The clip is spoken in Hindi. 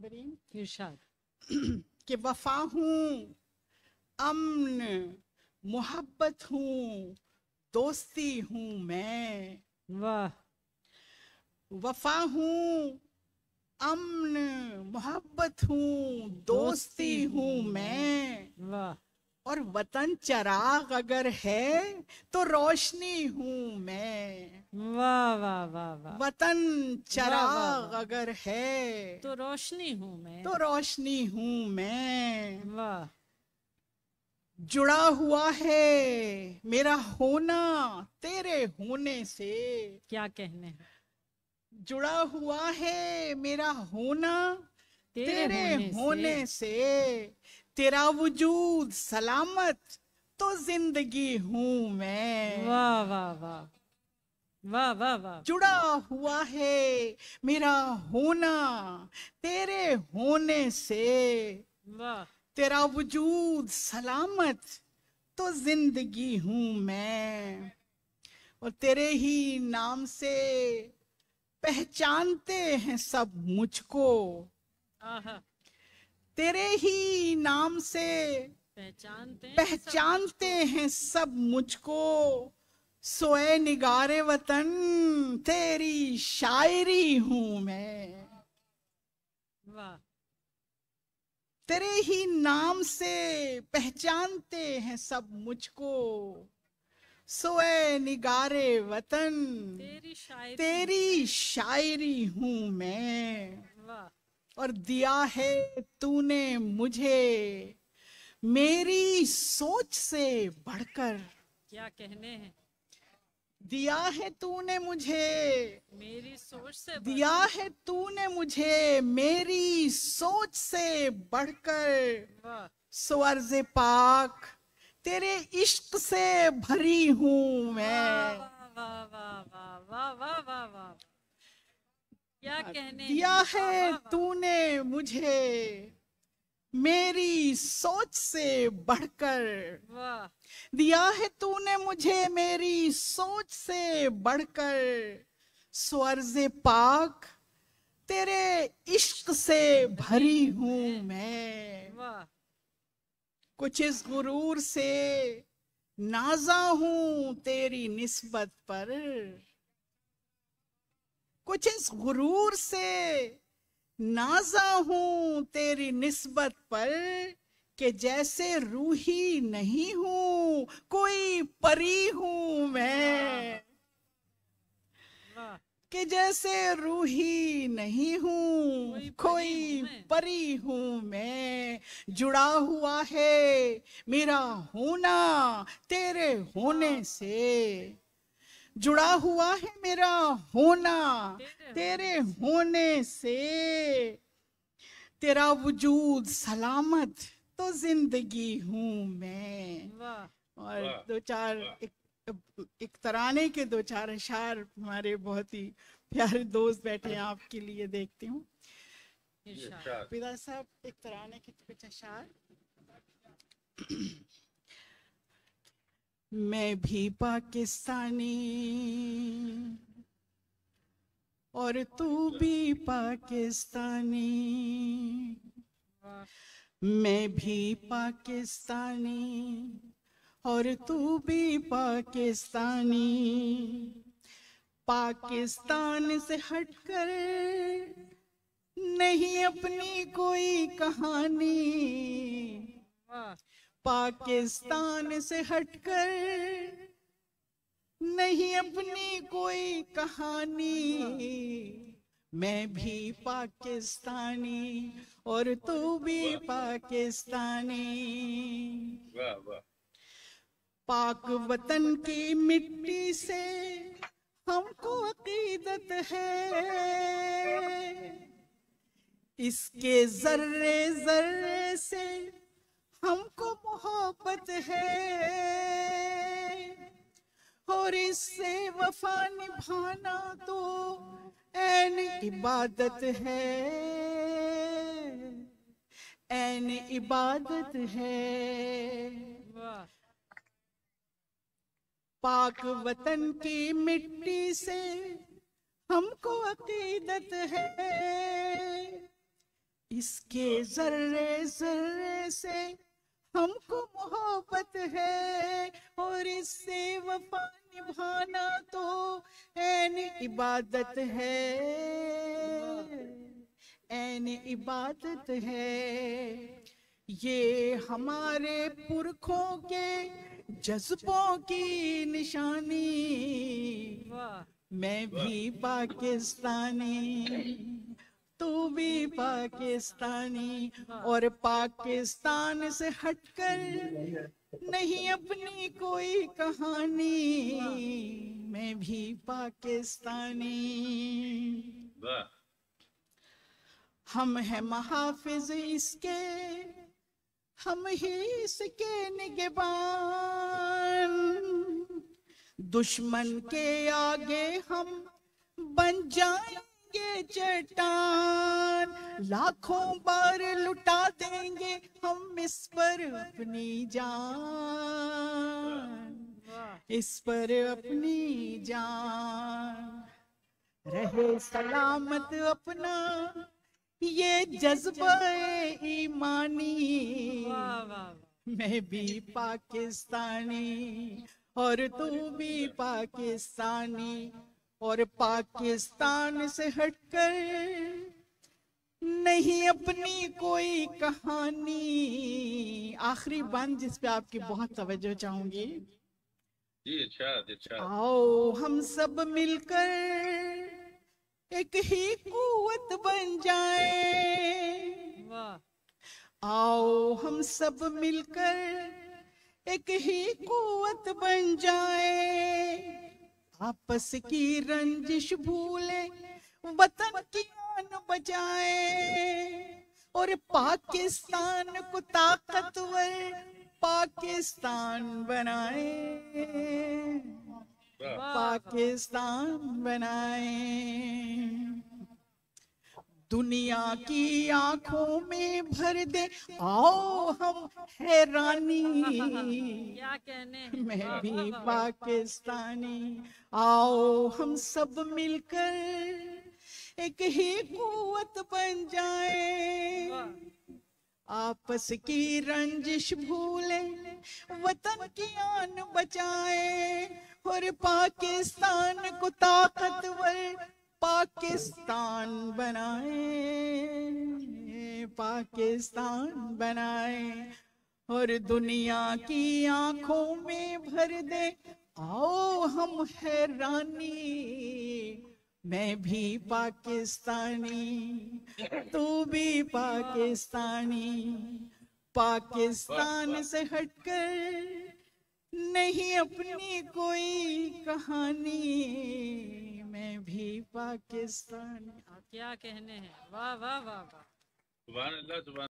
नाज़रीन, इरशाद कि वफा हूँ, अमन मोहब्बत हूँ, दोस्ती हूँ मैं। वाह वफा हूँ, अमन मोहब्बत हूँ, दोस्ती हूँ मैं। वाह और वतन चराग अगर है तो रोशनी हूँ मैं। वाह वाह वाह वाह वतन वाह, चराग वाह। अगर है तो रोशनी हूँ मैं। तो रोशनी हूँ मैं। वाह जुड़ा हुआ है मेरा होना तेरे होने से। क्या कहने हैं। जुड़ा हुआ है मेरा होना तेरे होने से। तेरा वजूद सलामत तो जिंदगी हूँ मैं। वाह वाह वाह वाह वाह वाह। जुड़ा हुआ है मेरा होना तेरे होने से। वाह तेरा वजूद सलामत तो जिंदगी हूँ मैं। और तेरे ही नाम से पहचानते हैं सब मुझको। आहा तेरे ही नाम से पहचानते हैं सब मुझको। सोए निगारे वतन तेरी शायरी हूँ मैं। वाह तेरे ही नाम से पहचानते हैं सब मुझको। सोए निगारे वतन तेरी शायरी हूँ मैं। वाह और दिया है तूने मुझे मेरी सोच से बढ़कर। क्या कहने हैं। दिया है तूने मुझे मेरी सोच से दिया है तूने मुझे मेरी सोच से बढ़कर। वाह स्वर्ज़ पाक तेरे इश्क से भरी हूँ मैं। वाह वाह वाह वाह वाह वाह वाह। क्या कहने दिया हैं। है वाह, वाह, वाह। तूने मुझे मेरी सोच से बढ़कर। वाह दिया है तूने मुझे मेरी सोच से बढ़कर। स्वर्ज़ पाक तेरे इश्क से भरी हूँ मैं। वाह कुछ इस गुरूर से नाजा हूँ तेरी निस्बत पर। कुछ इस गुरूर से नाजा हूँ तेरी निस्बत पर। कि जैसे रूही नहीं हूँ कोई परी हूँ मैं। वाह कि जैसे रूही नहीं हूँ कोई परी हूँ मैं। जुड़ा हुआ है मेरा होना तेरे होने से। जुड़ा हुआ है मेरा होना तेरे होने से। तेरा वजूद सलामत तो जिंदगी हूँ मैं। वाह और दो चार एक तराने के दो चार अशार हमारे बहुत ही प्यारे दोस्त बैठे हैं आपके लिए देखती हूँ। इरशाद। पिता साहब एक तराने के कुछ अशार। मैं भी पाकिस्तानी और तू भी पाकिस्तानी। मैं भी पाकिस्तानी और तू भी पाकिस्तानी। पाकिस्तान से हटकर नहीं अपनी कोई कहानी। वाह पाकिस्तान से हटकर नहीं अपनी कोई कहानी। मैं भी पाकिस्तानी और तू भी पाकिस्तानी। पाक वतन की मिट्टी से हमको अकीदत है। इसके जर्रे जर्रे से हमको मोहब्बत है। और इससे वफा निभाना तो ऐन इबादत है। ऐन इबादत है। वाह पाक वतन की मिट्टी से हमको अकीदत है। इसके जर्रे जर्रे से हमको मोहब्बत है, और इससे वफा निभाना तो ऐन इबादत है, ऐन इबादत है। ये हमारे पुरखों के जज्बों की निशानी, वाह मैं भी पाकिस्तानी, तू भी पाकिस्तानी, और पाकिस्तान से हटकर नहीं अपनी कोई कहानी, मैं भी पाकिस्तानी। हम हैं महाफिज इसके, हम ही इसके निगहबान, दुश्मन के आगे हम बन जाएंगे चट्टान, लाखों बार लुटा देंगे हम इस पर अपनी जान, इस पर अपनी जान। रहे सलामत अपना ये जज्बा ईमानी, वाह वाह मैं भी पाकिस्तानी और तू भी पाकिस्तानी, और पाकिस्तान से हटकर नहीं अपनी कोई कहानी। आखिरी बंद जिस पे आपकी बहुत तवज्जो चाहूंगी। जी अच्छा। आओ हम सब मिलकर एक ही कुव्वत बन जाए, वाह आओ हम सब मिलकर एक ही कुव्वत बन जाए, आपस की रंजिश भूले वतन की आन बचाए, और पाकिस्तान को ताकतवर पाकिस्तान बनाए, पाकिस्तान बनाए। दुनिया की आंखों में भर दे आओ हम हैरानी, क्या कहने हैं। मैं वाह, भी वाह, वाह। पाकिस्तानी, आओ हम सब मिलकर एक ही कुव्वत बन जाए, आपस की रंजिश भूले वतन की आन बचाए, और पाकिस्तान को ताकतवर पाकिस्तान बनाए, पाकिस्तान बनाए, और दुनिया की आंखों में भर दे आओ हम हैरानी, मैं भी पाकिस्तानी, तू भी पाकिस्तानी, पाकिस्तान से हटकर नहीं अपनी कोई कहानी, मैं भी पाकिस्तानी। क्या कहने हैं। वाह वाह वाह वाह। सुभान अल्लाह सुभान